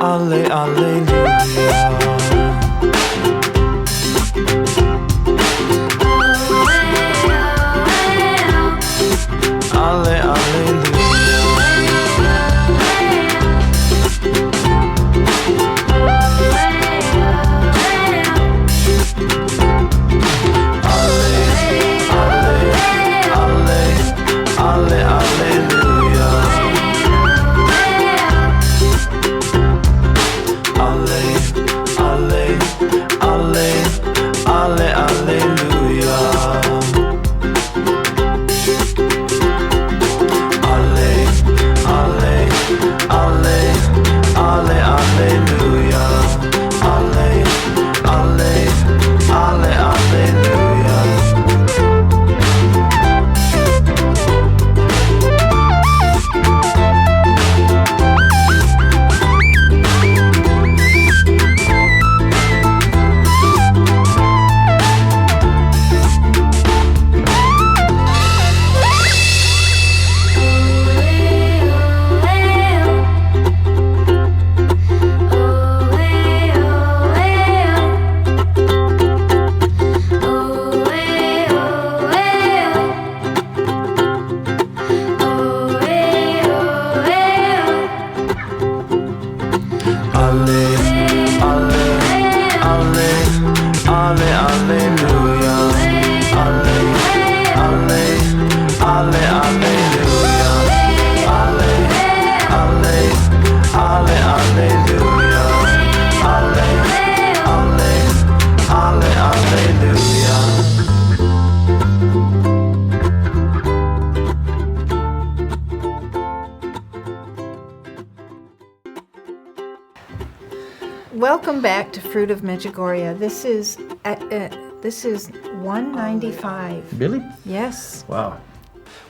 Alle, Alle, Welcome back to Fruit of Medjugorje. This is 195. Really? Yes. Wow.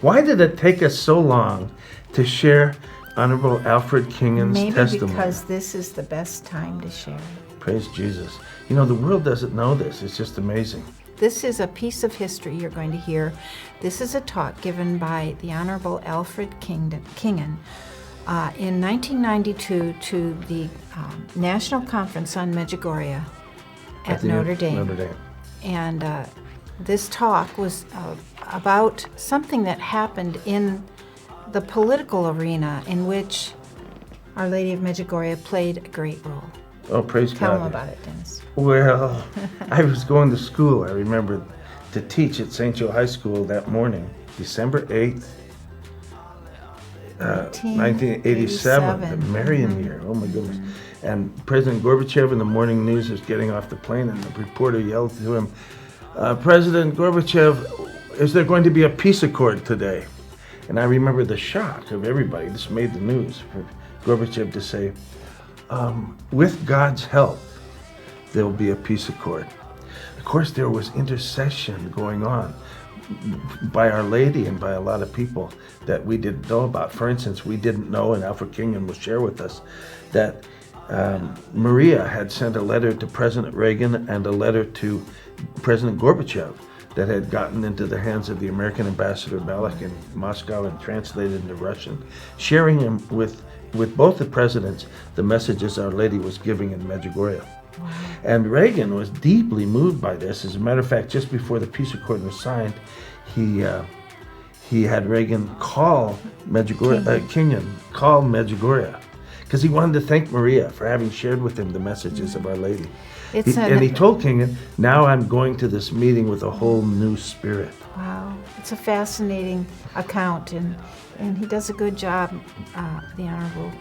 Why did it take us so long to share Honorable Alfred Kingon's testimony? Maybe because this is the best time to share. Praise Jesus. You know, the world doesn't know this. It's just amazing. This is a piece of history you're going to hear. This is a talk given by the Honorable Alfred Kingon in 1992 to the National Conference on Medjugorje at Notre Dame. And this talk was about something that happened in the political arena in which Our Lady of Medjugorje played a great role. Oh, praise God. Tell them about it, Dennis. Well, I was going to school, I remember, to teach at St. Joe High School that morning, December 8th, 1987, the Marian year. Oh my goodness. And President Gorbachev in the morning news was getting off the plane, and the reporter yelled to him, President Gorbachev, is there going to be a peace accord today? And I remember the shock of everybody. This made the news for Gorbachev to say, with God's help, there will be a peace accord. Of course, there was intercession going on by Our Lady and by a lot of people that we didn't know about. For instance, we didn't know, and Alfred Kingon will share with us, that Maria had sent a letter to President Reagan and a letter to President Gorbachev that had gotten into the hands of the American ambassador Balak in Moscow and translated into Russian, sharing him with both the presidents the messages Our Lady was giving in Medjugorje. Wow. And Reagan was deeply moved by this. As a matter of fact, just before the peace accord was signed, he had Reagan call Kingon call Medjugorje, because he wanted to thank Maria for having shared with him the messages of Our Lady. And he told Kingon, now I'm going to this meeting with a whole new spirit. Wow, it's a fascinating account, and he does a good job, the Honorable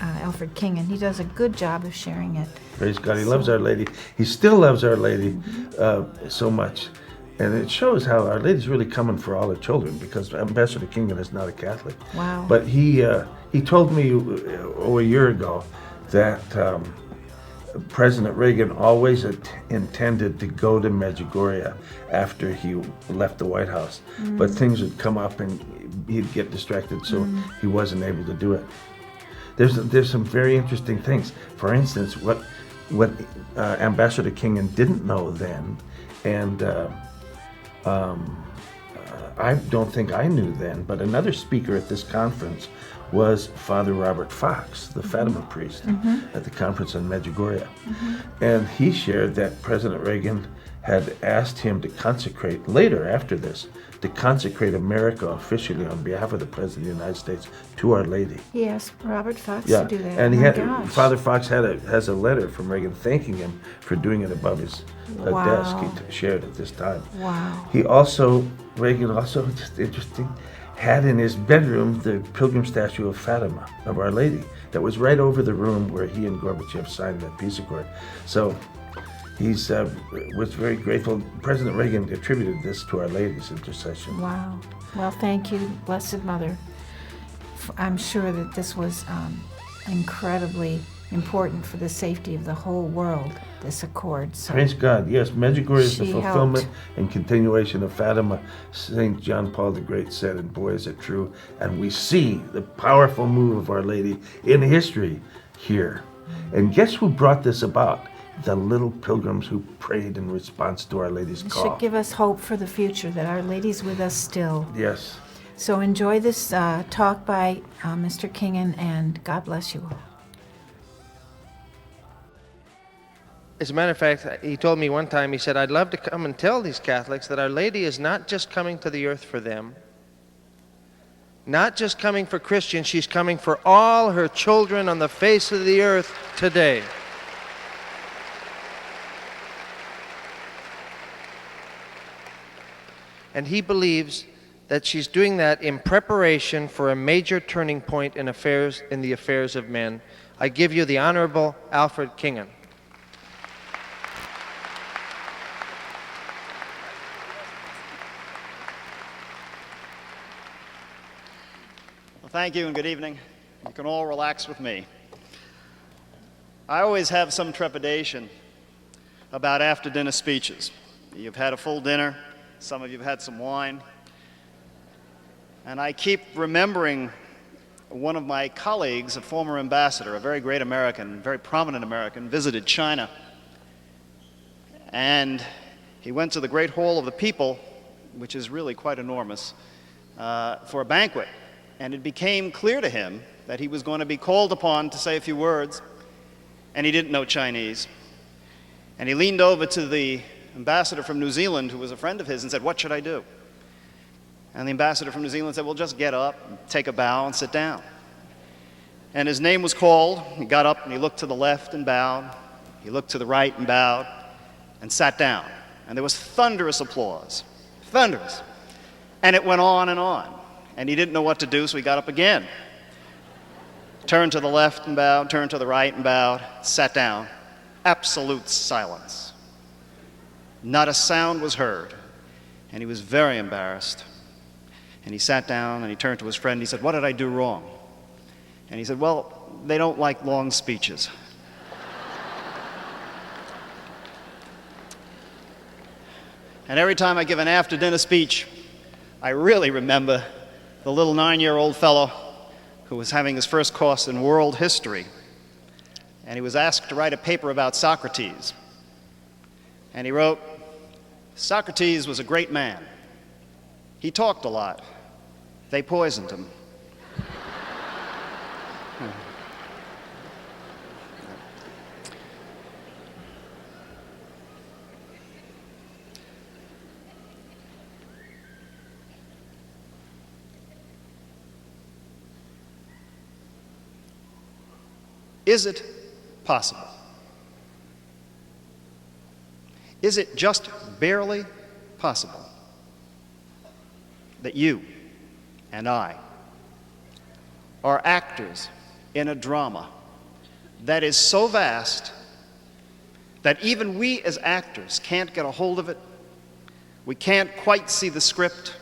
Alfred Kingon. He does a good job of sharing it. Praise God, he loves Our Lady. He still loves Our Lady so much. And it shows how Our Lady's really coming for all her children, because Ambassador Kingon is not a Catholic. Wow. But he told me a year ago that President Reagan always intended to go to Medjugorje after he left the White House. But things would come up and he'd get distracted, so he wasn't able to do it. There's some very interesting things. For instance, what Ambassador Kingon didn't know then, and I don't think I knew then, but another speaker at this conference was Father Robert Fox, the Fatima priest, at the conference in Medjugorje. And he shared that President Reagan had asked him to consecrate, later after this, to consecrate America officially on behalf of the President of the United States to Our Lady. He asked Robert Fox Yeah, to do that. and Oh he my had, gosh. Father Fox has a letter from Reagan thanking him for doing it above his Wow. desk. He shared at this time. Wow. Reagan also, just interesting, had in his bedroom the pilgrim statue of Fatima, of Our Lady, that was right over the room where he and Gorbachev signed that peace accord. So he's was very grateful. President Reagan attributed this to Our Lady's intercession. Wow. Well, thank you, Blessed Mother. I'm sure that this was incredibly important for the safety of the whole world, this accord. So Praise God. Yes, Medjugorje is the She fulfillment helped. and continuation of Fatima. St. John Paul the Great said, and boy, is it true. And we see the powerful move of Our Lady in history here. And guess who brought this about? The little pilgrims who prayed in response to Our Lady's it call. should give us hope for the future, that Our Lady's with us still. Yes. So enjoy this talk by Mr. Kingon, and God bless you all. As a matter of fact, he told me one time, he said, I'd love to come and tell these Catholics that Our Lady is not just coming to the earth for them, not just coming for Christians, she's coming for all her children on the face of the earth today. And he believes that she's doing that in preparation for a major turning point in the affairs of men. I give you the Honorable Alfred Kingon. Well, thank you and good evening. You can all relax with me. I always have some trepidation about after-dinner speeches. You've had a full dinner, some of you have had some wine, and I keep remembering one of my colleagues, a former ambassador, a very great American, very prominent American, visited China, and he went to the Great Hall of the People, which is really quite enormous, for a banquet. And it became clear to him that he was going to be called upon to say a few words, and he didn't know Chinese. And he leaned over to the ambassador from New Zealand, who was a friend of his, and said, "What should I do?" And the ambassador from New Zealand said, "Well, just get up, take a bow, and sit down." And his name was called. He got up and he looked to the left and bowed. He looked to the right and bowed, and sat down. And there was thunderous applause, thunderous. And it went on and on. And he didn't know what to do, so he got up again. Turned to the left and bowed, turned to the right and bowed, sat down. Absolute silence. Not a sound was heard. And he was very embarrassed. And he sat down and he turned to his friend and he said, "What did I do wrong?" And he said, "Well, they don't like long speeches." And every time I give an after-dinner speech, I really remember the little 9-year-old fellow who was having his first course in world history. And he was asked to write a paper about Socrates. And he wrote, "Socrates was a great man. He talked a lot. They poisoned him." Is it possible? Is it just barely possible that you and I are actors in a drama that is so vast that even we as actors can't get a hold of it? We can't quite see the script,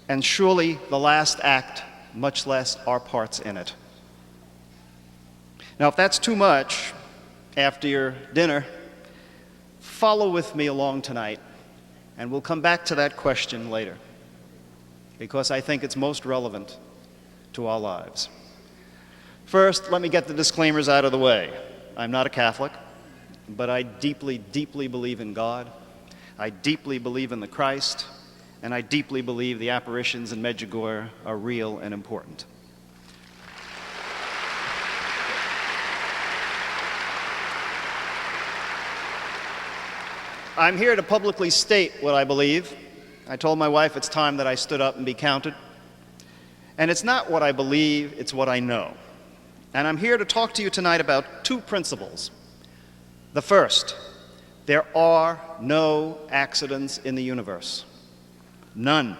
and surely the last act, much less our parts in it. Now, if that's too much after your dinner, follow with me along tonight, and we'll come back to that question later, because I think it's most relevant to our lives. First, let me get the disclaimers out of the way. I'm not a Catholic, but I deeply, deeply believe in God. I deeply believe in the Christ, and I deeply believe the apparitions in Medjugorje are real and important. I'm here to publicly state what I believe. I told my wife it's time that I stood up and be counted. And it's not what I believe, it's what I know. And I'm here to talk to you tonight about two principles. The first, there are no accidents in the universe. None.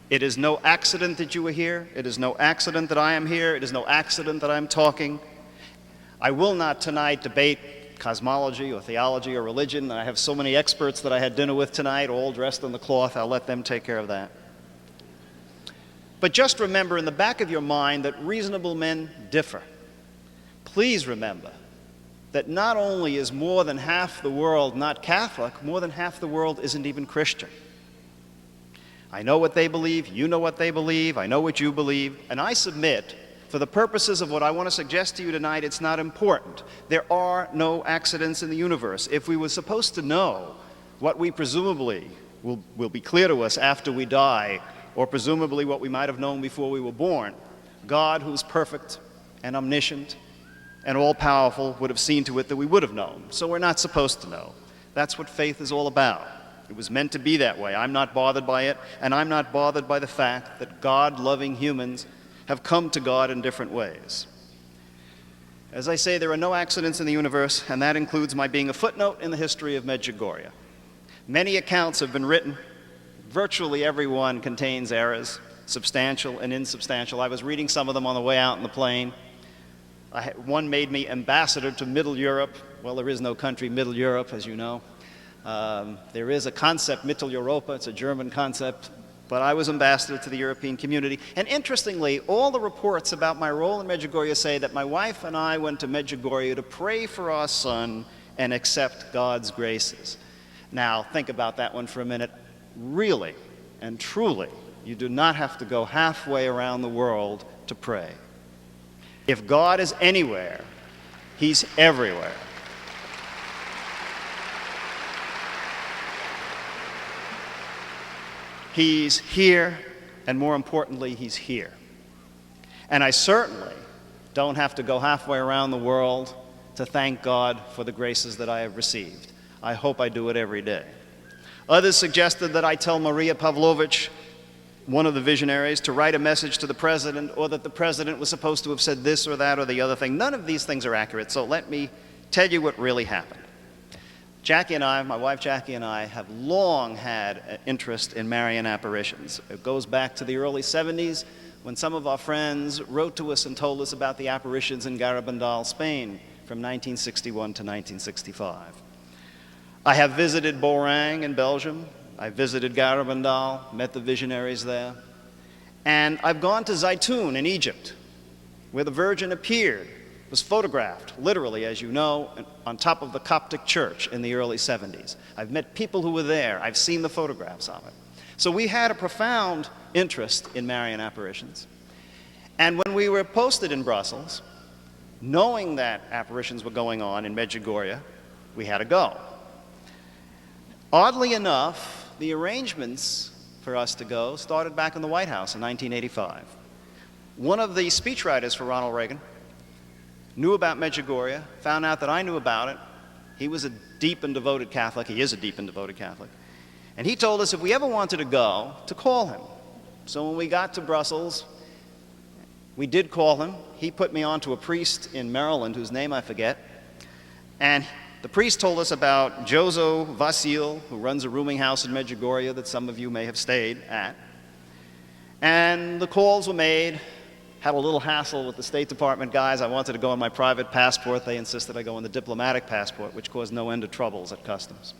It is no accident that you are here. It is no accident that I am here. It is no accident that I'm talking. I will not tonight debate cosmology or theology or religion. I have so many experts that I had dinner with tonight, all dressed in the cloth. I'll let them take care of that. But just remember in the back of your mind that reasonable men differ. Please remember that not only is more than half the world not Catholic, more than half the world isn't even Christian. I know what they believe, you know what they believe, I know what you believe, and I submit, for the purposes of what I want to suggest to you tonight, it's not important. There are no accidents in the universe. If we were supposed to know what we presumably will be clear to us after we die, or presumably what we might have known before we were born, God, who's perfect and omniscient and all-powerful, would have seen to it that we would have known. So we're not supposed to know. That's what faith is all about. It was meant to be that way. I'm not bothered by it, and I'm not bothered by the fact that God-loving humans have come to God in different ways. As I say, there are no accidents in the universe, and that includes my being a footnote in the history of Medjugorje. Many accounts have been written. Virtually every one contains errors, substantial and insubstantial. I was reading some of them on the way out in the plane. One made me ambassador to Middle Europe. Well, there is no country Middle Europe, as you know. There is a concept, Mitteleuropa, it's a German concept, but I was ambassador to the European community. And interestingly, all the reports about my role in Medjugorje say that my wife and I went to Medjugorje to pray for our son and accept God's graces. Now, think about that one for a minute. Really and truly, you do not have to go halfway around the world to pray. If God is anywhere, He's everywhere. He's here, and more importantly, He's here. And I certainly don't have to go halfway around the world to thank God for the graces that I have received. I hope I do it every day. Others suggested that I tell Maria Pavlovich, one of the visionaries, to write a message to the president, or that the president was supposed to have said this or that or the other thing. None of these things are accurate, so let me tell you what really happened. Jackie and I, my wife Jackie and I, have long had an interest in Marian apparitions. It goes back to the early 70s when some of our friends wrote to us and told us about the apparitions in Garabandal, Spain from 1961 to 1965. I have visited Borang in Belgium. I visited Garabandal, met the visionaries there. And I've gone to Zaytun in Egypt, where the Virgin appeared, was photographed, literally, as you know, on top of the Coptic church in the early 70s. I've met people who were there. I've seen the photographs of it. So we had a profound interest in Marian apparitions. And when we were posted in Brussels, knowing that apparitions were going on in Medjugorje, we had to go. Oddly enough, the arrangements for us to go started back in the White House in 1985. One of the speechwriters for Ronald Reagan knew about Medjugorje, found out that I knew about it. He was a deep and devoted Catholic. He is a deep and devoted Catholic. And he told us if we ever wanted to go, to call him. So when we got to Brussels, we did call him. He put me on to a priest in Maryland whose name I forget. And the priest told us about Jozo Vasil, who runs a rooming house in Medjugorje that some of you may have stayed at. And the calls were made. Had a little hassle with the State Department guys. I wanted to go on my private passport. They insisted I go on the diplomatic passport, which caused no end of troubles at customs.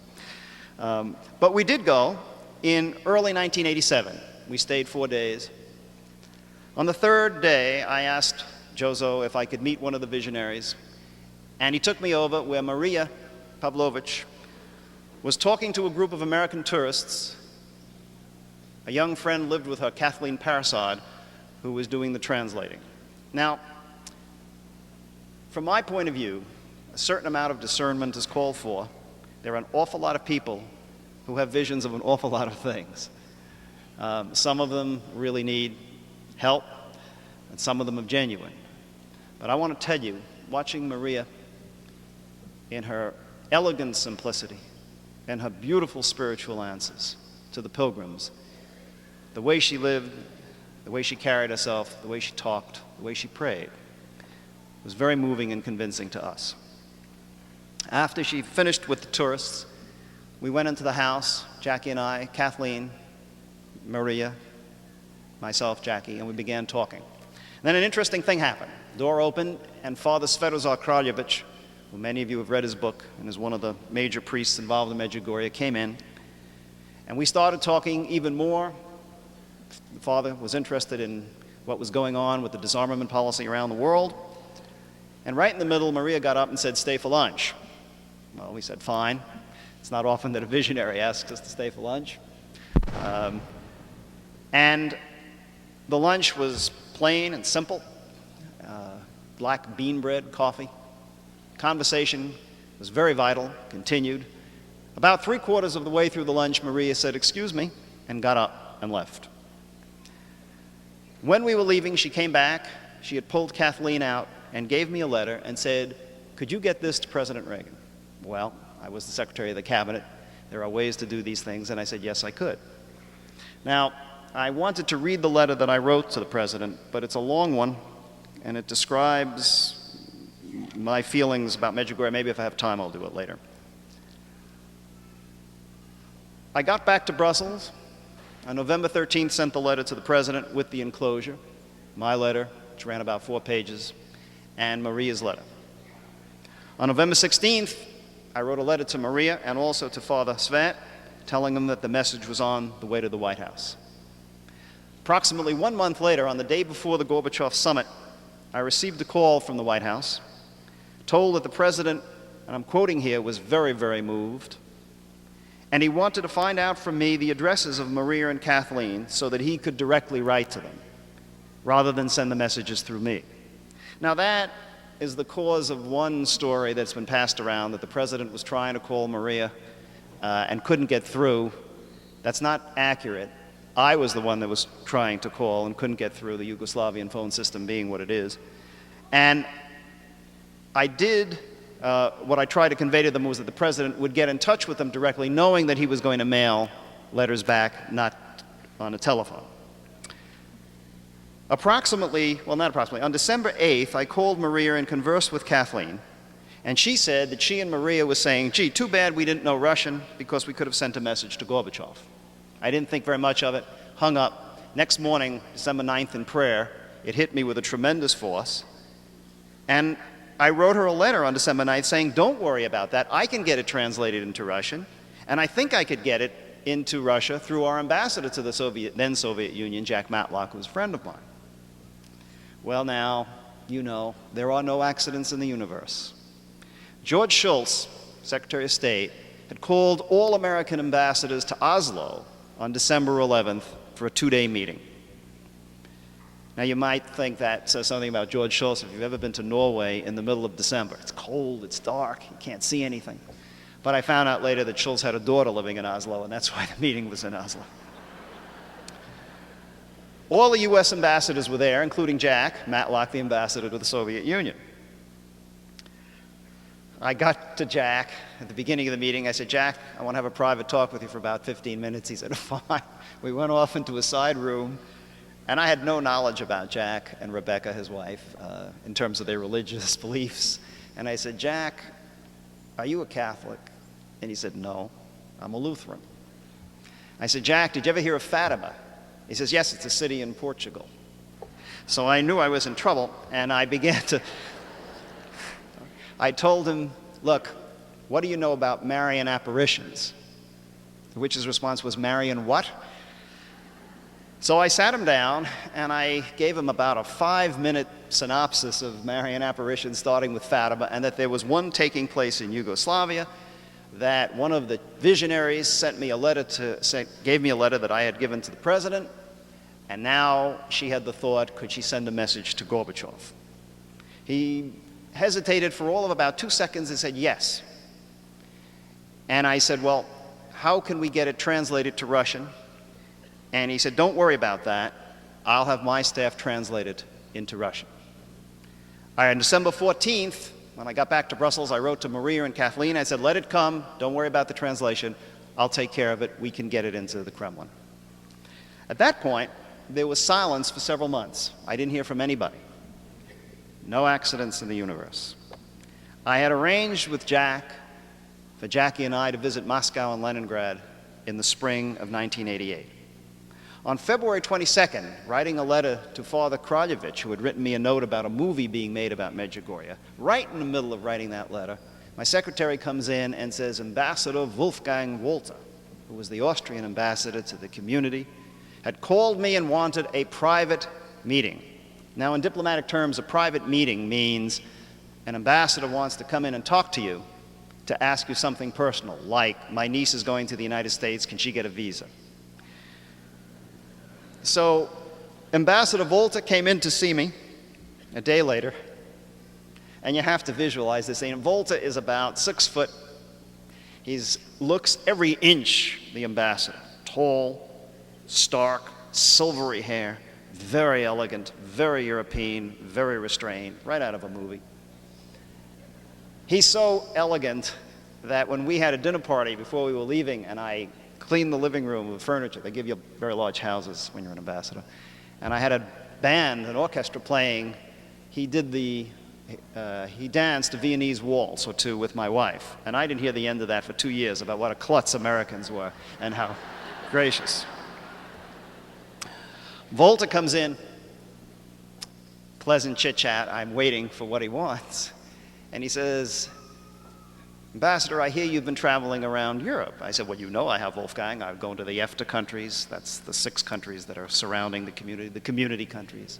But we did go in early 1987. We stayed 4 days. On the third day, I asked Jozo if I could meet one of the visionaries, and he took me over where Maria Pavlovich was talking to a group of American tourists. A young friend lived with her, Kathleen Parasad, who was doing the translating. Now, from my point of view, a certain amount of discernment is called for. There are an awful lot of people who have visions of an awful lot of things. Some of them really need help, and some of them are genuine. But I want to tell you, watching Maria in her elegant simplicity, and her beautiful spiritual answers to the pilgrims. The way she lived, the way she carried herself, the way she talked, the way she prayed was very moving and convincing to us. After she finished with the tourists, we went into the house, Jackie and I, Kathleen, Maria, myself, Jackie, and we began talking. And then an interesting thing happened. The door opened, and Father Svetozar Kraljevic, who many of you have read his book and is one of the major priests involved in Medjugorje, came in, and we started talking even more. The father was interested in what was going on with the disarmament policy around the world. And right in the middle, Maria got up and said, "Stay for lunch." Well, we said, fine. It's not often that a visionary asks us to stay for lunch. And the lunch was plain and simple, black bean bread, coffee. Conversation was very vital, continued. About 3/4 of the way through the lunch, Maria said, "Excuse me," and got up and left. When we were leaving, she came back. She had pulled Kathleen out and gave me a letter and said, "Could you get this to President Reagan?" Well, I was the Secretary of the Cabinet. There are ways to do these things, and I said, yes, I could. Now, I wanted to read the letter that I wrote to the President, but it's a long one, and it describes my feelings about Medjugorje. Maybe if I have time, I'll do it later. I got back to Brussels. On November 13th, sent the letter to the President with the enclosure, my letter, which ran about 4 pages, and Maria's letter. On November 16th, I wrote a letter to Maria and also to Father Svet, telling them that the message was on the way to the White House. Approximately 1 month later, on the day before the Gorbachev summit, I received a call from the White House, told that the President, and I'm quoting here, was very, very moved, and he wanted to find out from me the addresses of Maria and Kathleen so that he could directly write to them, rather than send the messages through me. Now that is the cause of one story that's been passed around, that the President was trying to call Maria and couldn't get through. That's not accurate. I was the one that was trying to call and couldn't get through, the Yugoslavian phone system being what it is. And I did, what I tried to convey to them was that the President would get in touch with them directly, knowing that he was going to mail letters back, not on a telephone. On December 8th, I called Maria and conversed with Kathleen, and she said that she and Maria were saying, "Gee, too bad we didn't know Russian, because we could have sent a message to Gorbachev." I didn't think very much of it, hung up. Next morning, December 9th, in prayer, it hit me with a tremendous force, and I wrote her a letter on December 9th saying, "Don't worry about that, I can get it translated into Russian, and I think I could get it into Russia through our ambassador to the then Soviet Union, Jack Matlock, who was a friend of mine." Well, now, you know, there are no accidents in the universe. George Shultz, Secretary of State, had called all American ambassadors to Oslo on December 11th for a 2-day meeting. Now, you might think that says something about George Shultz if you've ever been to Norway in the middle of December. It's cold, it's dark, you can't see anything. But I found out later that Shultz had a daughter living in Oslo, and that's why the meeting was in Oslo. All the U.S. ambassadors were there, including Jack Matlock, the ambassador to the Soviet Union. I got to Jack at the beginning of the meeting. I said, "Jack, I want to have a private talk with you for about 15 minutes. He said, "Fine." We went off into a side room, and I had no knowledge about Jack and Rebecca, his wife, in terms of their religious beliefs. And I said, "Jack, are you a Catholic?" And he said, "No, I'm a Lutheran." I said, "Jack, did you ever hear of Fatima?" He says, "Yes, it's a city in Portugal." So I knew I was in trouble, and I began to, I told him, "Look, what do you know about Marian apparitions?" To which his response was, "Marian what?" So I sat him down, and I gave him about a 5-minute synopsis of Marian apparitions, starting with Fatima, and that there was one taking place in Yugoslavia, that one of the visionaries gave me a letter that I had given to the President, and now she had the thought, could she send a message to Gorbachev? He hesitated for all of about 2 seconds and said, "Yes." And I said, "Well, how can we get it translated to Russian?" And he said, "Don't worry about that. I'll have my staff translate it into Russian." On December 14th, When I got back to Brussels, I wrote to Maria and Kathleen. I said, let it come. Don't worry about the translation. I'll take care of it. We can get it into the Kremlin. At that point, there was silence for several months. I didn't hear from anybody. No accidents in the universe. I had arranged with Jack for Jackie and I to visit Moscow and Leningrad in the spring of 1988. On February 22nd, writing a letter to Father Kraljevich, who had written me a note about a movie being made about Medjugorje, right in the middle of writing that letter, my secretary comes in and says, Ambassador Wolfgang Walter, who was the Austrian ambassador to the community, had called me and wanted a private meeting. Now, in diplomatic terms, a private meeting means an ambassador wants to come in and talk to you to ask you something personal, like, my niece is going to the United States, can she get a visa? So Ambassador Volta came in to see me a day later, and you have to visualize this scene. Volta is about 6 foot. He looks every inch the ambassador. Tall, stark, silvery hair, very elegant, very European, very restrained, right out of a movie. He's so elegant that when we had a dinner party before we were leaving, and I cleaned the living room with furniture. They give you very large houses when you're an ambassador. And I had a band, an orchestra playing. He danced a Viennese waltz or two with my wife. And I didn't hear the end of that for 2 years about what a klutz Americans were and how gracious. Volta comes in, pleasant chit-chat. I'm waiting for what he wants. And he says, Ambassador, I hear you've been traveling around Europe. I said, well, you know I have, Wolfgang. I've gone to the EFTA countries. That's the 6 countries that are surrounding the community countries.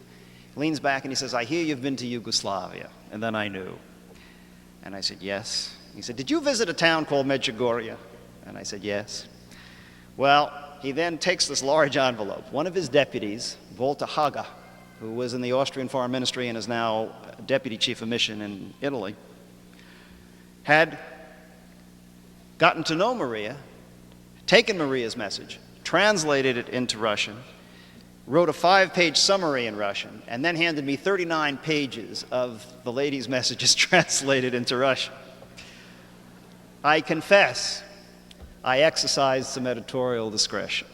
He leans back and he says, I hear you've been to Yugoslavia. And then I knew. And I said, yes. He said, did you visit a town called Medjugorje? And I said, yes. Well, he then takes this large envelope. One of his deputies, Volta Haga, who was in the Austrian Foreign Ministry and is now Deputy Chief of Mission in Italy, had gotten to know Maria, taken Maria's message, translated it into Russian, wrote a 5-page summary in Russian, and then handed me 39 pages of the lady's messages translated into Russian. I confess, I exercised some editorial discretion.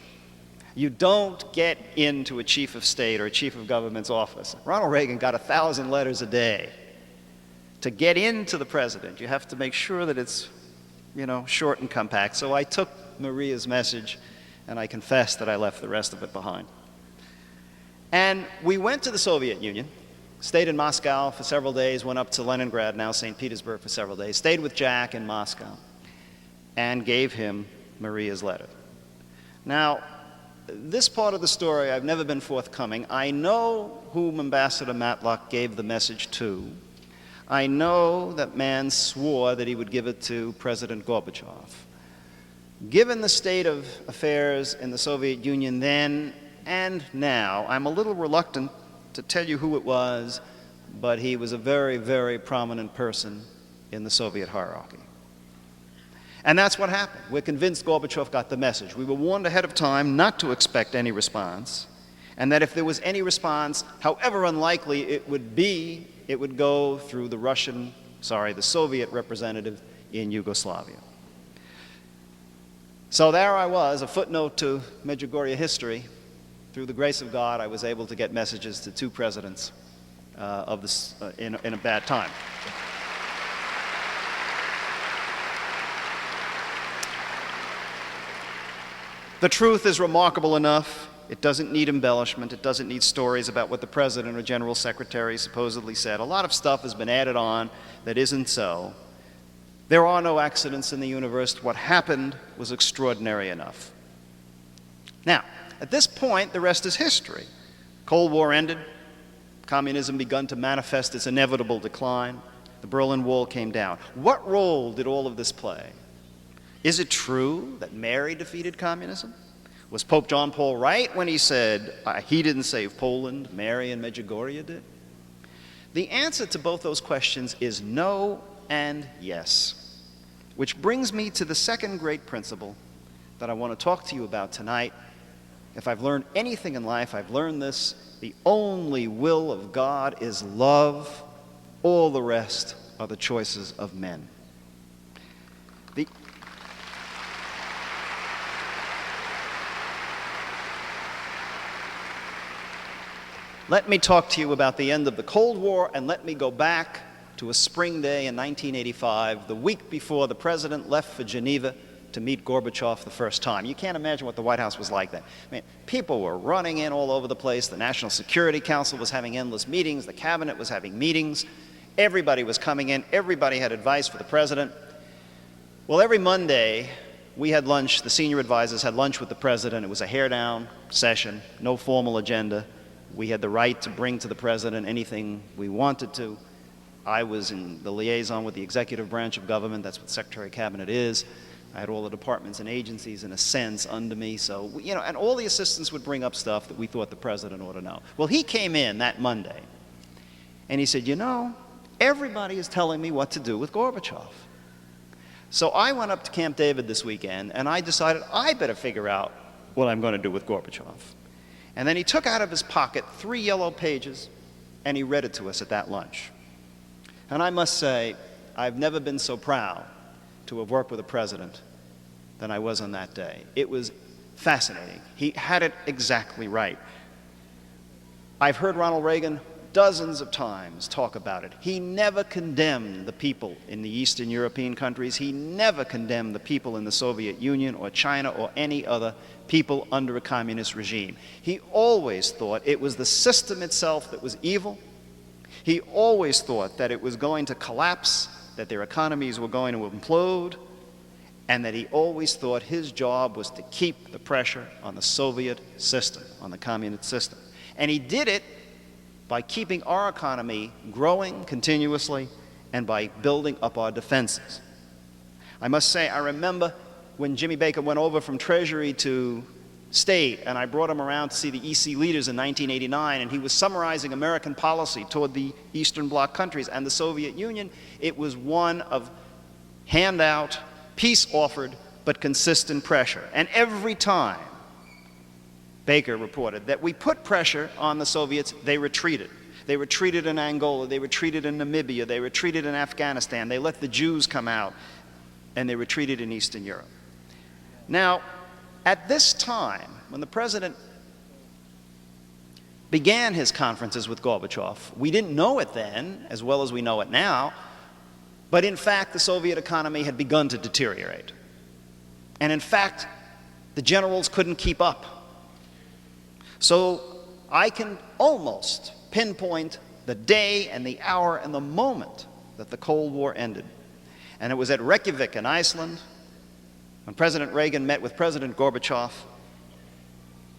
You don't get into a chief of state or a chief of government's office. Ronald Reagan got 1,000 letters a day. To get into the president, you have to make sure that it's, short and compact. So I took Maria's message, and I confessed that I left the rest of it behind. And we went to the Soviet Union, stayed in Moscow for several days, went up to Leningrad, now St. Petersburg, for several days, stayed with Jack in Moscow, and gave him Maria's letter. Now, this part of the story, I've never been forthcoming. I know whom Ambassador Matlock gave the message to. I know that man swore that he would give it to President Gorbachev. Given the state of affairs in the Soviet Union then and now, I'm a little reluctant to tell you who it was, but he was a very, very prominent person in the Soviet hierarchy. And that's what happened. We're convinced Gorbachev got the message. We were warned ahead of time not to expect any response, and that if there was any response, however unlikely it would be, it would go through the Soviet representative in Yugoslavia. So there I was, a footnote to Medjugorje history. Through the grace of God, I was able to get messages to 2 presidents in a bad time. The truth is remarkable enough. It doesn't need embellishment. It doesn't need stories about what the president or general secretary supposedly said. A lot of stuff has been added on that isn't so. There are no accidents in the universe. What happened was extraordinary enough. Now, at this point, the rest is history. Cold War ended. Communism begun to manifest its inevitable decline. The Berlin Wall came down. What role did all of this play? Is it true that Mary defeated communism? Was Pope John Paul right when he said he didn't save Poland, Mary and Medjugorje did? The answer to both those questions is no and yes. Which brings me to the second great principle that I want to talk to you about tonight. If I've learned anything in life, I've learned this: the only will of God is love. All the rest are the choices of men. Let me talk to you about the end of the Cold War, and let me go back to a spring day in 1985, the week before the president left for Geneva to meet Gorbachev the first time. You can't imagine what the White House was like then. I mean, people were running in all over the place. The National Security Council was having endless meetings. The cabinet was having meetings. Everybody was coming in. Everybody had advice for the president. Well, every Monday, we had lunch. The senior advisors had lunch with the president. It was a hair-down session, no formal agenda. We had the right to bring to the president anything we wanted to. I was in the liaison with the executive branch of government. That's what Secretary of Cabinet is. I had all the departments and agencies, in a sense, under me. So, and all the assistants would bring up stuff that we thought the president ought to know. Well, he came in that Monday, and he said, everybody is telling me what to do with Gorbachev. So I went up to Camp David this weekend, and I decided I better figure out what I'm going to do with Gorbachev. And then he took out of his pocket 3 yellow pages, and he read it to us at that lunch. And I must say, I've never been so proud to have worked with a president than I was on that day. It was fascinating. He had it exactly right. I've heard Ronald Reagan dozens of times talk about it. He never condemned the people in the Eastern European countries. He never condemned the people in the Soviet Union or China or any other people under a communist regime. He always thought it was the system itself that was evil. He always thought that it was going to collapse, that their economies were going to implode, and that he always thought his job was to keep the pressure on the Soviet system, on the communist system. And he did it by keeping our economy growing continuously and by building up our defenses. I must say, I remember when Jimmy Baker went over from Treasury to State, and I brought him around to see the EC leaders in 1989, and he was summarizing American policy toward the Eastern Bloc countries and the Soviet Union. It was one of handout, peace offered, but consistent pressure. And every time Baker reported that we put pressure on the Soviets, they retreated. They retreated in Angola, they retreated in Namibia, they retreated in Afghanistan, they let the Jews come out, and they retreated in Eastern Europe. Now, at this time, when the president began his conferences with Gorbachev, we didn't know it then as well as we know it now, but in fact, the Soviet economy had begun to deteriorate. And in fact, the generals couldn't keep up. So I can almost pinpoint the day and the hour and the moment that the Cold War ended. And it was at Reykjavik in Iceland, when President Reagan met with President Gorbachev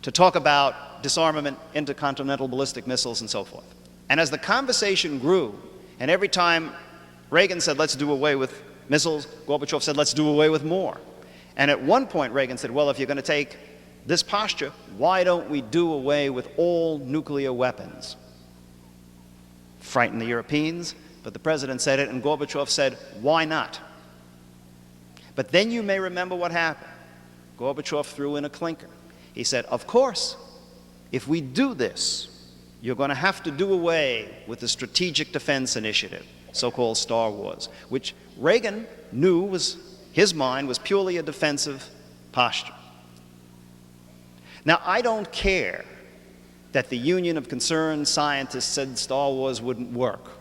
to talk about disarmament, intercontinental ballistic missiles, and so forth. And as the conversation grew, and every time Reagan said, let's do away with missiles, Gorbachev said, let's do away with more. And at one point, Reagan said, well, if you're going to take this posture, why don't we do away with all nuclear weapons? Frighten the Europeans, but the president said it, and Gorbachev said, why not? But then you may remember what happened. Gorbachev threw in a clinker. He said, of course, if we do this, you're going to have to do away with the Strategic Defense Initiative, so-called Star Wars, which Reagan knew was, his mind was purely a defensive posture. Now, I don't care that the Union of Concerned Scientists said Star Wars wouldn't work,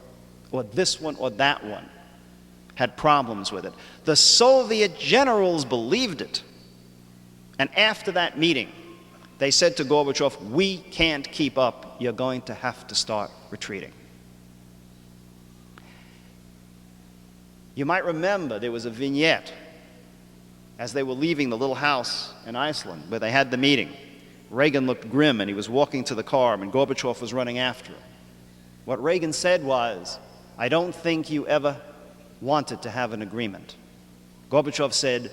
or this one or that one had problems with it. The Soviet generals believed it. And after that meeting, they said to Gorbachev, we can't keep up. You're going to have to start retreating. You might remember there was a vignette as they were leaving the little house in Iceland where they had the meeting. Reagan looked grim and he was walking to the car and Gorbachev was running after him. What Reagan said was, I don't think you ever wanted to have an agreement. Gorbachev said,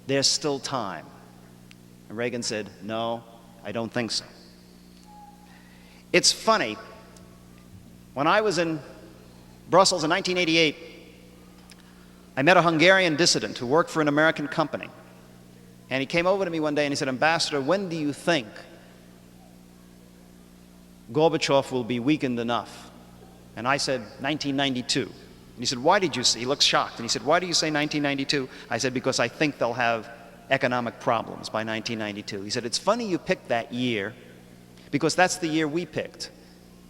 there's still time. And Reagan said, no, I don't think so. It's funny, when I was in Brussels in 1988, I met a Hungarian dissident who worked for an American company. And he came over to me one day and he said, Ambassador, when do you think Gorbachev will be weakened enough? And I said, 1992. And he said, why did you say? He looks shocked. And he said, why do you say 1992? I said, because I think they'll have economic problems by 1992. He said, it's funny you picked that year, because that's the year we picked.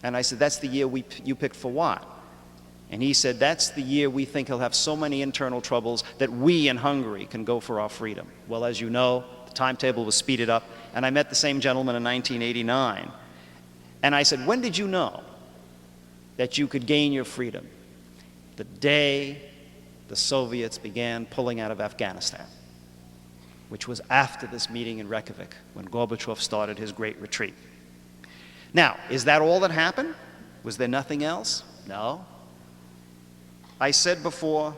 And I said, that's the year you picked for what? And he said, that's the year we think he'll have so many internal troubles that we in Hungary can go for our freedom. Well, as you know, the timetable was speeded up, and I met the same gentleman in 1989. And I said, when did you know that you could gain your freedom? The day the Soviets began pulling out of Afghanistan, which was after this meeting in Reykjavik, when Gorbachev started his great retreat. Now, is that all that happened? Was there nothing else? No. I said before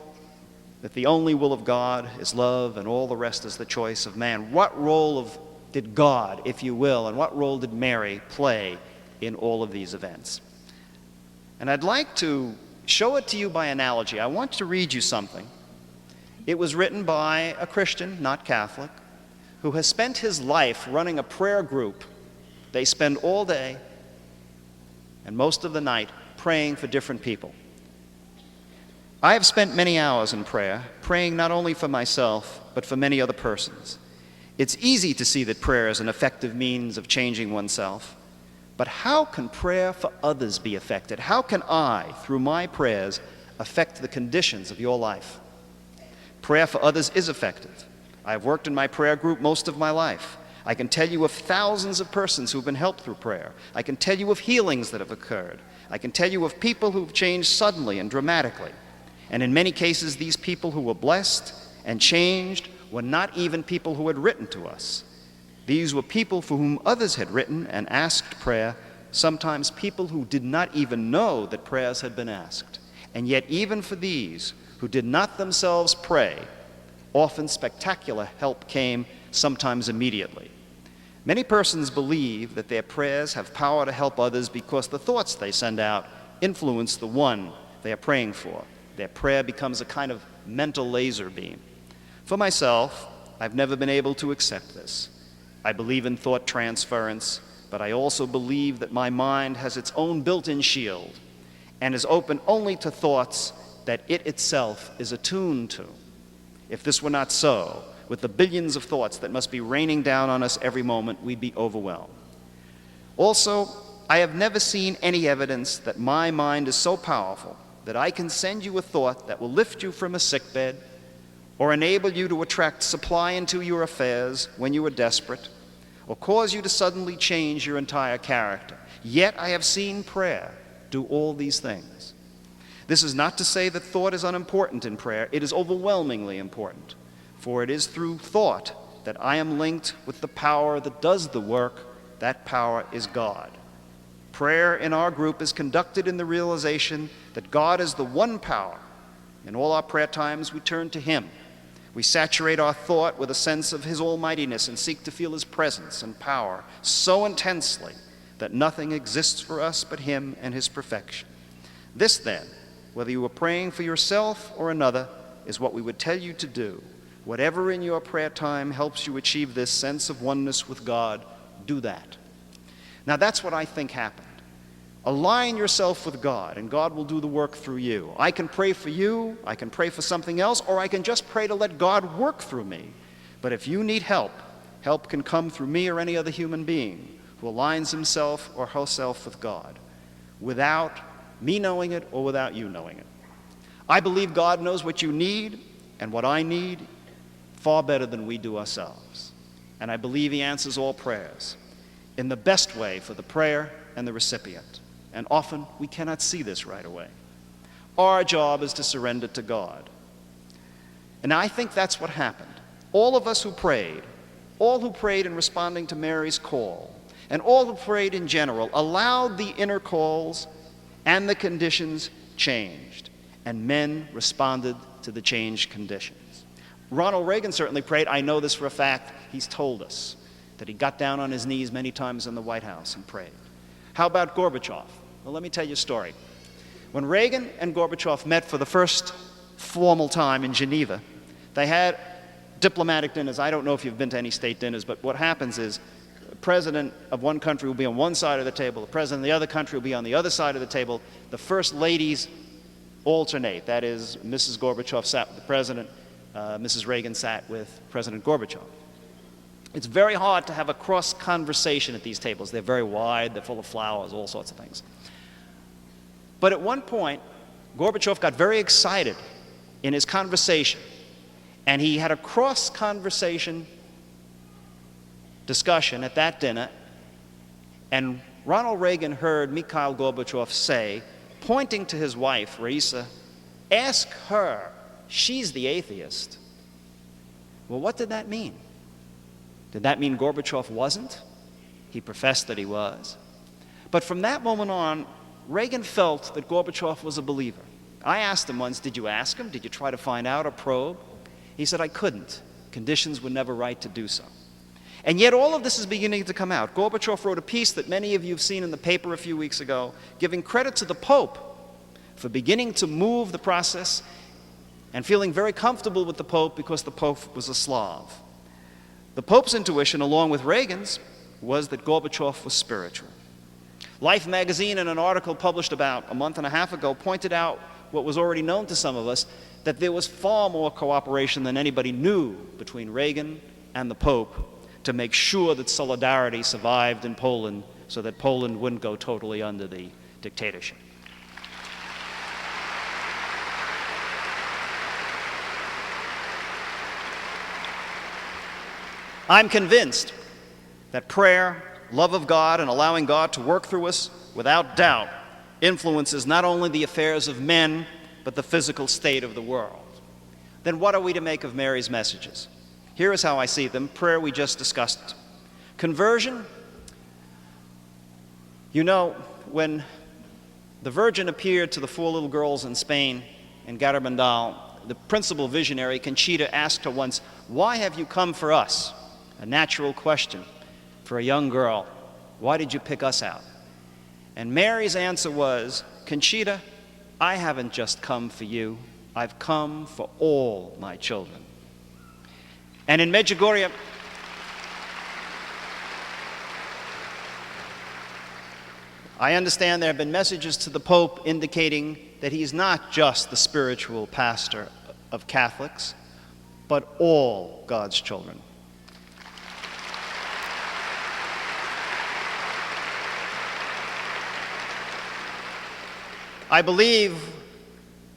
that the only will of God is love, and all the rest is the choice of man. What role did God, if you will, and what role did Mary play in all of these events? And I'd like to show it to you by analogy. I want to read you something. It was written by a Christian, not Catholic, who has spent his life running a prayer group. They spend all day and most of the night praying for different people. I have spent many hours in prayer, praying not only for myself, but for many other persons. It's easy to see that prayer is an effective means of changing oneself. But how can prayer for others be affected? How can I, through my prayers, affect the conditions of your life? Prayer for others is effective. I've worked in my prayer group most of my life. I can tell you of thousands of persons who've been helped through prayer. I can tell you of healings that have occurred. I can tell you of people who've changed suddenly and dramatically. And in many cases, these people who were blessed and changed were not even people who had written to us. These were people for whom others had written and asked prayer, sometimes people who did not even know that prayers had been asked. And yet even for these who did not themselves pray, often spectacular help came, sometimes immediately. Many persons believe that their prayers have power to help others because the thoughts they send out influence the one they are praying for. Their prayer becomes a kind of mental laser beam. For myself, I've never been able to accept this. I believe in thought transference, but I also believe that my mind has its own built-in shield and is open only to thoughts that it itself is attuned to. If this were not so, with the billions of thoughts that must be raining down on us every moment, we'd be overwhelmed. Also, I have never seen any evidence that my mind is so powerful that I can send you a thought that will lift you from a sickbed or enable you to attract supply into your affairs when you are desperate, or cause you to suddenly change your entire character. Yet I have seen prayer do all these things. This is not to say that thought is unimportant in prayer. It is overwhelmingly important, for it is through thought that I am linked with the power that does the work. That power is God. Prayer in our group is conducted in the realization that God is the one power. In all our prayer times, we turn to Him. We saturate our thought with a sense of His almightiness and seek to feel His presence and power so intensely that nothing exists for us but Him and His perfection. This, then, whether you are praying for yourself or another, is what we would tell you to do. Whatever in your prayer time helps you achieve this sense of oneness with God, do that. Now, that's what I think happened. Align yourself with God, and God will do the work through you. I can pray for you, I can pray for something else, or I can just pray to let God work through me. But if you need help, help can come through me or any other human being who aligns himself or herself with God, without me knowing it or without you knowing it. I believe God knows what you need and what I need far better than we do ourselves. And I believe He answers all prayers in the best way for the prayer and the recipient. And often we cannot see this right away. Our job is to surrender to God. And I think that's what happened. All of us who prayed, all who prayed in responding to Mary's call, and all who prayed in general, allowed the inner calls and the conditions changed. And men responded to the changed conditions. Ronald Reagan certainly prayed. I know this for a fact. He's told us that he got down on his knees many times in the White House and prayed. How about Gorbachev? Well, let me tell you a story. When Reagan and Gorbachev met for the first formal time in Geneva, they had diplomatic dinners. I don't know if you've been to any state dinners, but what happens is the president of one country will be on one side of the table, the president of the other country will be on the other side of the table. The first ladies alternate. That is, Mrs. Gorbachev sat with the president, Mrs. Reagan sat with President Gorbachev. It's very hard to have a cross conversation at these tables. They're very wide, they're full of flowers, all sorts of things. But at one point, Gorbachev got very excited in his conversation, and he had a cross conversation discussion at that dinner, and Ronald Reagan heard Mikhail Gorbachev say, pointing to his wife, Raisa, "Ask her, she's the atheist." Well, what did that mean? Did that mean Gorbachev wasn't? He professed that he was. But from that moment on, Reagan felt that Gorbachev was a believer. I asked him once, did you ask him? Did you try to find out or probe? He said, I couldn't. Conditions were never right to do so. And yet all of this is beginning to come out. Gorbachev wrote a piece that many of you have seen in the paper a few weeks ago, giving credit to the Pope for beginning to move the process and feeling very comfortable with the Pope because the Pope was a Slav. The Pope's intuition, along with Reagan's, was that Gorbachev was spiritual. Life magazine, in an article published about a month and a half ago, pointed out what was already known to some of us, that there was far more cooperation than anybody knew between Reagan and the Pope to make sure that solidarity survived in Poland so that Poland wouldn't go totally under the dictatorship. I'm convinced that prayer, love of God, and allowing God to work through us, without doubt, influences not only the affairs of men, but the physical state of the world. Then what are we to make of Mary's messages? Here is how I see them. Prayer, we just discussed. Conversion, you know, when the Virgin appeared to the 4 little girls in Spain, in Garabandal, the principal visionary, Conchita, asked her once, "Why have you come for us?" A natural question for a young girl. Why did you pick us out? And Mary's answer was, Conchita, I haven't just come for you. I've come for all my children. And in Medjugorje, I understand there have been messages to the Pope indicating that he's not just the spiritual pastor of Catholics, but all God's children. I believe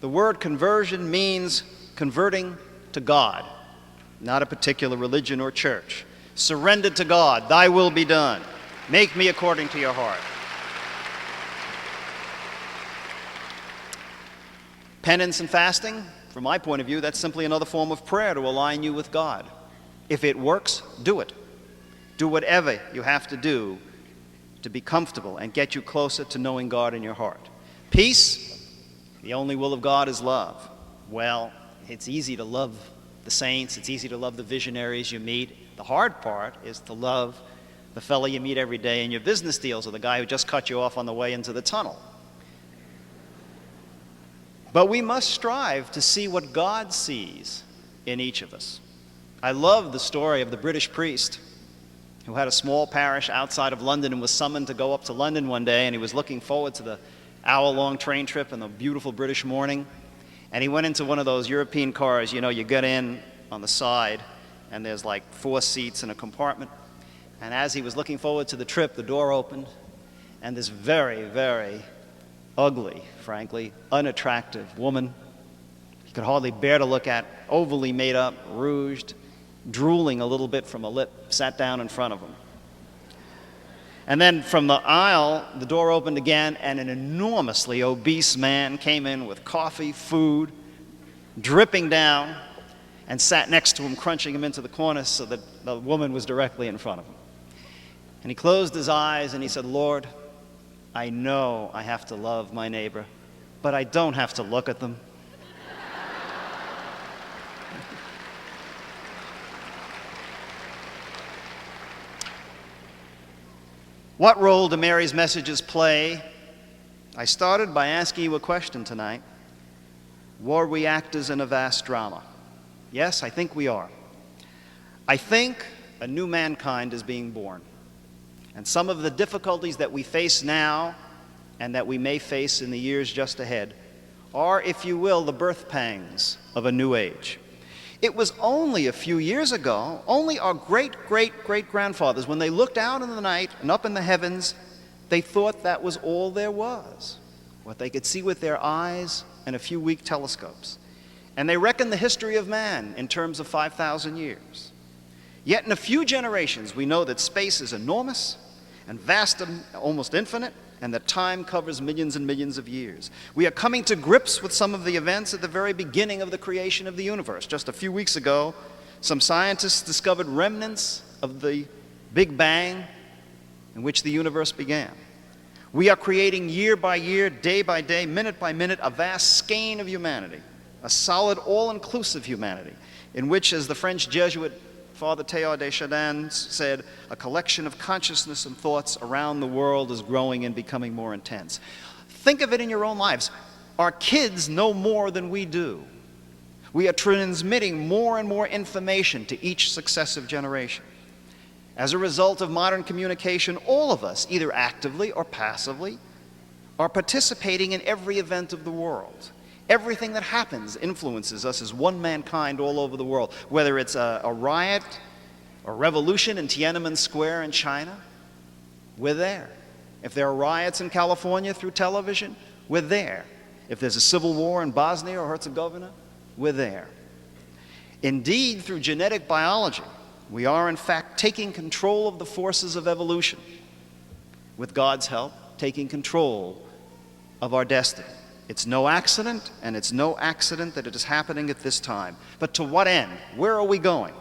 the word conversion means converting to God, not a particular religion or church. Surrender to God, thy will be done. Make me according to your heart. Penance and fasting, from my point of view, that's simply another form of prayer to align you with God. If it works, do it. Do whatever you have to do to be comfortable and get you closer to knowing God in your heart. Peace, the only will of God is love. Well, it's easy to love the saints, it's easy to love the visionaries you meet. The hard part is to love the fellow you meet every day in your business deals or the guy who just cut you off on the way into the tunnel. But we must strive to see what God sees in each of us. I love the story of the British priest who had a small parish outside of London and was summoned to go up to London one day, and he was looking forward to the hour-long train trip in the beautiful British morning. And he went into one of those European cars, you know, you get in on the side, and there's like 4 seats in a compartment. And as he was looking forward to the trip, the door opened, and this very, very ugly, frankly, unattractive woman, he could hardly bear to look at, overly made up, rouged, drooling a little bit from a lip, sat down in front of him. And then from the aisle, the door opened again, and an enormously obese man came in with coffee, food, dripping down, and sat next to him, crunching him into the corner so that the woman was directly in front of him. And he closed his eyes and he said, Lord, I know I have to love my neighbor, but I don't have to look at them. What role do Mary's messages play? I started by asking you a question tonight. Were we actors in a vast drama? Yes, I think we are. I think a new mankind is being born. And some of the difficulties that we face now and that we may face in the years just ahead are, if you will, the birth pangs of a new age. It was only a few years ago, only our great-great-great-grandfathers, when they looked out in the night and up in the heavens, they thought that was all there was, what they could see with their eyes and a few weak telescopes. And they reckoned the history of man in terms of 5,000 years. Yet in a few generations, we know that space is enormous and vast and almost infinite, and that time covers millions and millions of years. We are coming to grips with some of the events at the very beginning of the creation of the universe. Just a few weeks ago, some scientists discovered remnants of the Big Bang in which the universe began. We are creating year by year, day by day, minute by minute, a vast skein of humanity, a solid, all-inclusive humanity, in which, as the French Jesuit Father Théodore de Chardin said, a collection of consciousness and thoughts around the world is growing and becoming more intense. Think of it in your own lives. Our kids know more than we do. We are transmitting more and more information to each successive generation. As a result of modern communication, all of us, either actively or passively, are participating in every event of the world. Everything that happens influences us as one mankind all over the world. Whether it's a riot or revolution in Tiananmen Square in China, we're there. If there are riots in California through television, we're there. If there's a civil war in Bosnia or Herzegovina, we're there. Indeed, through genetic biology, we are in fact taking control of the forces of evolution. With God's help, taking control of our destiny. It's no accident, and it's no accident that it is happening at this time. But to what end? Where are we going?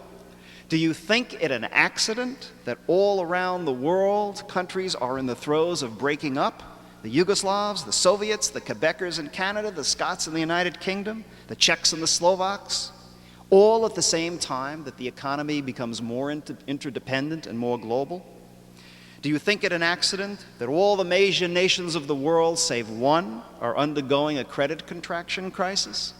Do you think it an accident that all around the world, countries are in the throes of breaking up? The Yugoslavs, the Soviets, the Quebecers in Canada, the Scots in the United Kingdom, the Czechs and the Slovaks, all at the same time that the economy becomes more interdependent and more global? Do you think it an accident that all the major nations of the world, save one, are undergoing a credit contraction crisis?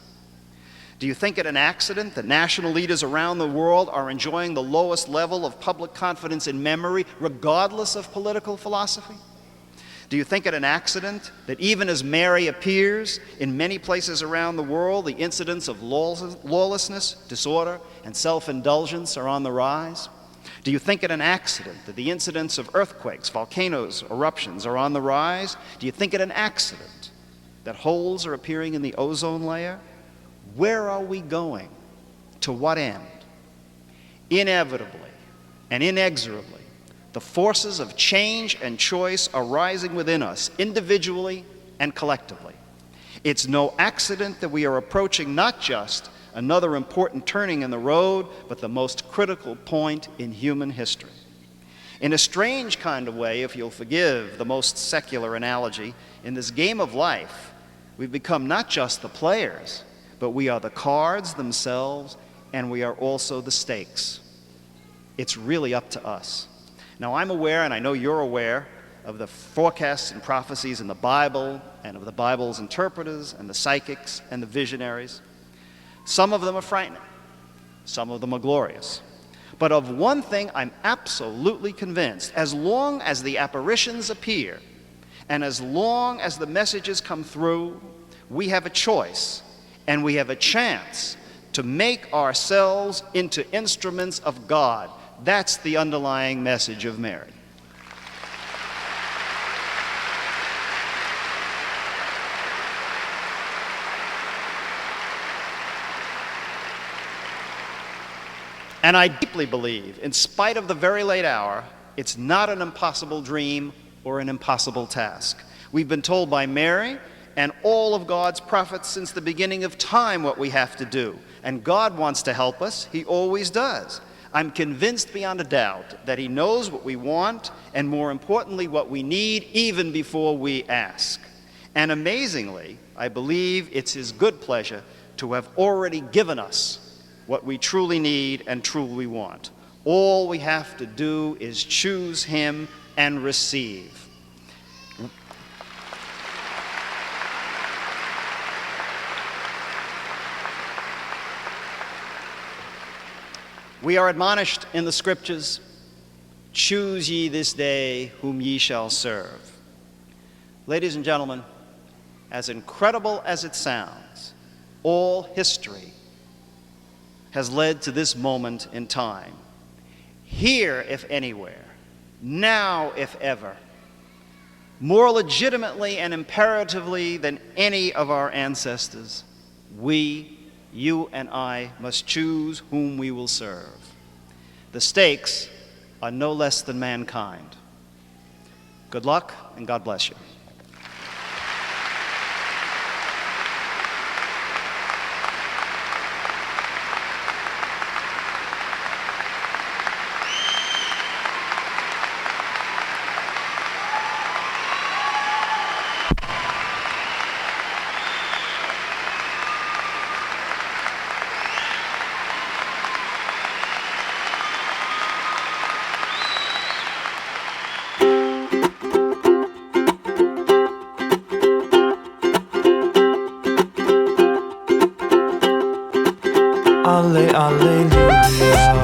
Do you think it an accident that national leaders around the world are enjoying the lowest level of public confidence in memory, regardless of political philosophy? Do you think it an accident that even as Mary appears in many places around the world, the incidents of lawlessness, disorder, and self-indulgence are on the rise? Do you think it an accident that the incidents of earthquakes, volcanoes, eruptions are on the rise? Do you think it an accident that holes are appearing in the ozone layer? Where are we going? To what end? Inevitably and inexorably, the forces of change and choice are rising within us, individually and collectively. It's no accident that we are approaching not just another important turning in the road, but the most critical point in human history. In a strange kind of way, if you'll forgive the most secular analogy, in this game of life, we've become not just the players, but we are the cards themselves, and we are also the stakes. It's really up to us. Now, I'm aware, and I know you're aware, of the forecasts and prophecies in the Bible, and of the Bible's interpreters, and the psychics, and the visionaries. Some of them are frightening. Some of them are glorious. But of one thing I'm absolutely convinced. As long as the apparitions appear, and as long as the messages come through, we have a choice, and we have a chance to make ourselves into instruments of God. That's the underlying message of Mary. And I deeply believe, in spite of the very late hour, it's not an impossible dream or an impossible task. We've been told by Mary and all of God's prophets since the beginning of time what we have to do. And God wants to help us. He always does. I'm convinced beyond a doubt that He knows what we want and, more importantly, what we need even before we ask. And amazingly, I believe it's His good pleasure to have already given us what we truly need and truly want. All we have to do is choose Him and receive. We are admonished in the Scriptures, choose ye this day whom ye shall serve. Ladies and gentlemen, as incredible as it sounds, all history has led to this moment in time. Here, if anywhere, now, if ever, more legitimately and imperatively than any of our ancestors, we, you and I, must choose whom we will serve. The stakes are no less than mankind. Good luck, and God bless you. Alleluia.